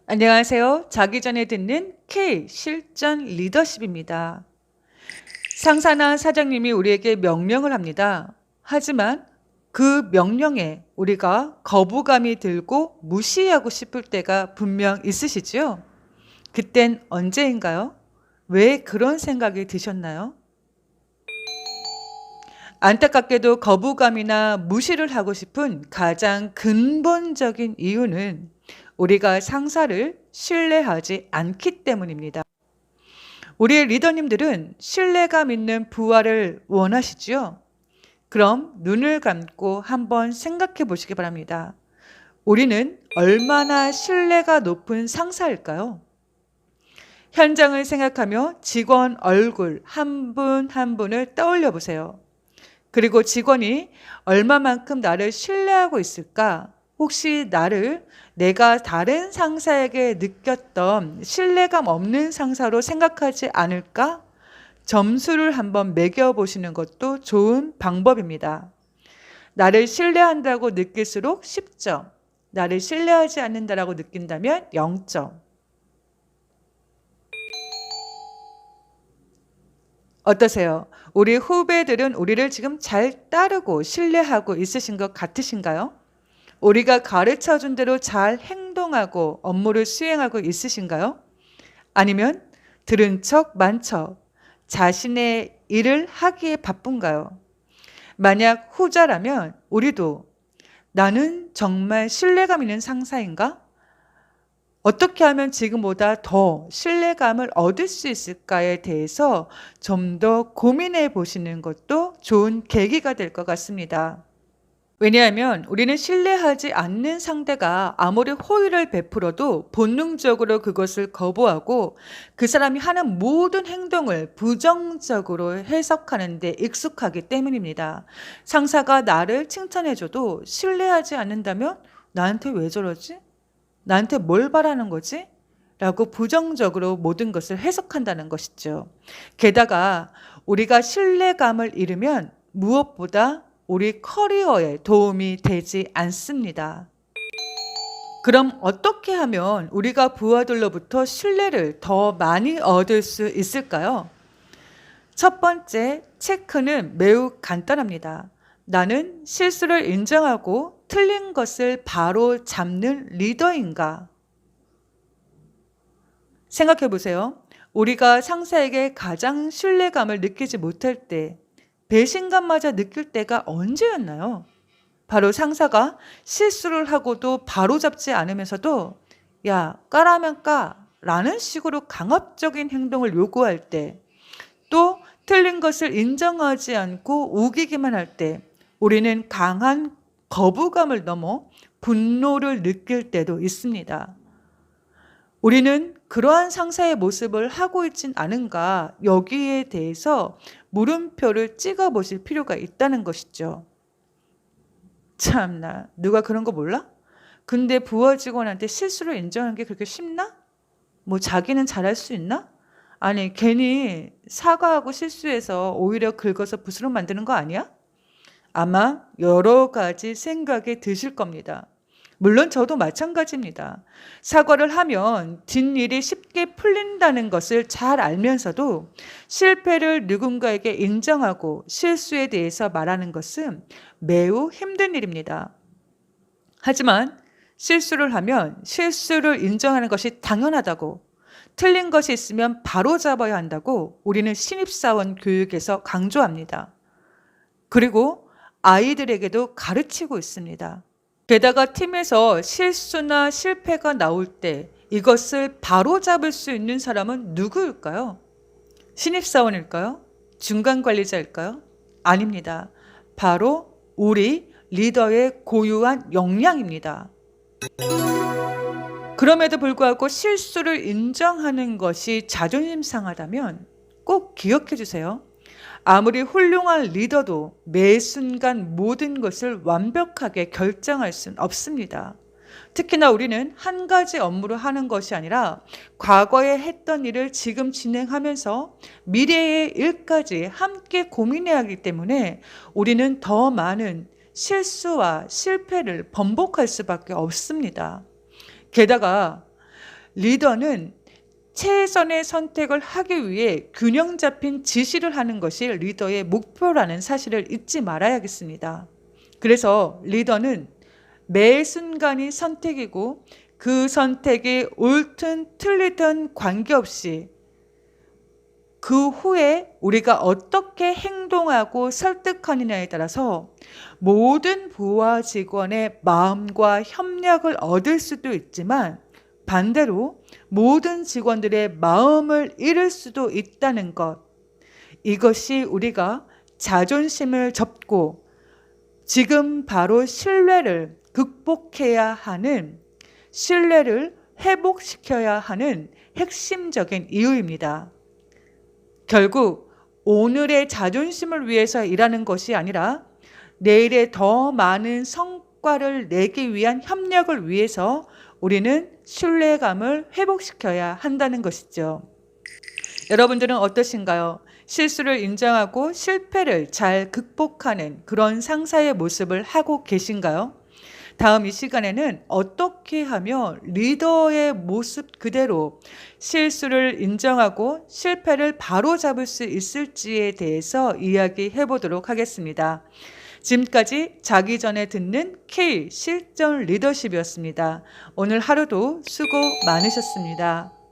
안녕하세요. 자기 전에 듣는 K 실전 리더십입니다. 상사나 사장님이 우리에게 명령을 합니다. 하지만 그 명령에 우리가 거부감이 들고 무시하고 싶을 때가 분명 있으시죠? 그땐 언제인가요? 왜 그런 생각이 드셨나요? 안타깝게도 거부감이나 무시를 하고 싶은 가장 근본적인 이유는 우리가 상사를 신뢰하지 않기 때문입니다. 우리의 리더님들은 신뢰감 있는 부하를 원하시죠? 그럼 눈을 감고 한번 생각해 보시기 바랍니다. 우리는 얼마나 신뢰가 높은 상사일까요? 현장을 생각하며 직원 얼굴 한 분 한 분을 떠올려 보세요. 그리고 직원이 얼마만큼 나를 신뢰하고 있을까? 혹시 나를 내가 다른 상사에게 느꼈던 신뢰감 없는 상사로 생각하지 않을까? 점수를 한번 매겨보시는 것도 좋은 방법입니다. 나를 신뢰한다고 느낄수록 10점, 나를 신뢰하지 않는다라고 느낀다면 0점. 어떠세요? 우리 후배들은 우리를 지금 잘 따르고 신뢰하고 있으신 것 같으신가요? 우리가 가르쳐 준 대로 잘 행동하고 업무를 수행하고 있으신가요? 아니면 들은 척, 만 척, 자신의 일을 하기에 바쁜가요? 만약 후자라면 우리도 나는 정말 신뢰감 있는 상사인가? 어떻게 하면 지금보다 더 신뢰감을 얻을 수 있을까에 대해서 좀 더 고민해 보시는 것도 좋은 계기가 될 것 같습니다. 왜냐하면 우리는 신뢰하지 않는 상대가 아무리 호의를 베풀어도 본능적으로 그것을 거부하고 그 사람이 하는 모든 행동을 부정적으로 해석하는 데 익숙하기 때문입니다. 상사가 나를 칭찬해줘도 신뢰하지 않는다면 나한테 왜 저러지? 나한테 뭘 바라는 거지? 라고 부정적으로 모든 것을 해석한다는 것이죠. 게다가 우리가 신뢰감을 잃으면 무엇보다 우리 커리어에 도움이 되지 않습니다. 그럼 어떻게 하면 우리가 부하들로부터 신뢰를 더 많이 얻을 수 있을까요? 첫 번째 체크는 매우 간단합니다. 나는 실수를 인정하고 틀린 것을 바로 잡는 리더인가? 생각해 보세요. 우리가 상사에게 가장 신뢰감을 느끼지 못할 때, 배신감마저 느낄 때가 언제였나요? 바로 상사가 실수를 하고도 바로잡지 않으면서도 야, 까라면 까 라는 식으로 강압적인 행동을 요구할 때, 또 틀린 것을 인정하지 않고 우기기만 할 때 우리는 강한 거부감을 넘어 분노를 느낄 때도 있습니다. 우리는 그러한 상사의 모습을 하고 있진 않은가, 여기에 대해서 물음표를 찍어 보실 필요가 있다는 것이죠. 참나, 누가 그런 거 몰라? 근데 부하 직원한테 실수를 인정하는 게 그렇게 쉽나? 뭐 자기는 잘할 수 있나? 아니, 괜히 사과하고 실수해서 오히려 긁어서 붓으로 만드는 거 아니야? 아마 여러 가지 생각이 드실 겁니다. 물론 저도 마찬가지입니다. 사과를 하면 뒷일이 쉽게 풀린다는 것을 잘 알면서도 실패를 누군가에게 인정하고 실수에 대해서 말하는 것은 매우 힘든 일입니다. 하지만 실수를 하면 실수를 인정하는 것이 당연하다고, 틀린 것이 있으면 바로 잡아야 한다고 우리는 신입사원 교육에서 강조합니다. 그리고 아이들에게도 가르치고 있습니다. 게다가 팀에서 실수나 실패가 나올 때 이것을 바로잡을 수 있는 사람은 누구일까요? 신입사원일까요? 중간관리자일까요? 아닙니다. 바로 우리 리더의 고유한 역량입니다. 그럼에도 불구하고 실수를 인정하는 것이 자존심 상하다면 꼭 기억해 주세요. 아무리 훌륭한 리더도 매 순간 모든 것을 완벽하게 결정할 수는 없습니다. 특히나 우리는 한 가지 업무를 하는 것이 아니라 과거에 했던 일을 지금 진행하면서 미래의 일까지 함께 고민해야 하기 때문에 우리는 더 많은 실수와 실패를 번복할 수밖에 없습니다. 게다가 리더는 최선의 선택을 하기 위해 균형 잡힌 지시를 하는 것이 리더의 목표라는 사실을 잊지 말아야겠습니다. 그래서 리더는 매 순간이 선택이고 그 선택이 옳든 틀리든 관계없이 그 후에 우리가 어떻게 행동하고 설득하느냐에 따라서 모든 부하 직원의 마음과 협력을 얻을 수도 있지만 반대로 모든 직원들의 마음을 잃을 수도 있다는 것. 이것이 우리가 자존심을 접고 지금 바로 신뢰를 극복해야 하는, 신뢰를 회복시켜야 하는 핵심적인 이유입니다. 결국 오늘의 자존심을 위해서 일하는 것이 아니라 내일에 더 많은 성과를 내기 위한 협력을 위해서 우리는 신뢰감을 회복시켜야 한다는 것이죠. 여러분들은 어떠신가요? 실수를 인정하고 실패를 잘 극복하는 그런 상사의 모습을 하고 계신가요? 다음 이 시간에는 어떻게 하면 리더의 모습 그대로 실수를 인정하고 실패를 바로잡을 수 있을지에 대해서 이야기해 보도록 하겠습니다. 지금까지 자기 전에 듣는 K 실전 리더십이었습니다. 오늘 하루도 수고 많으셨습니다.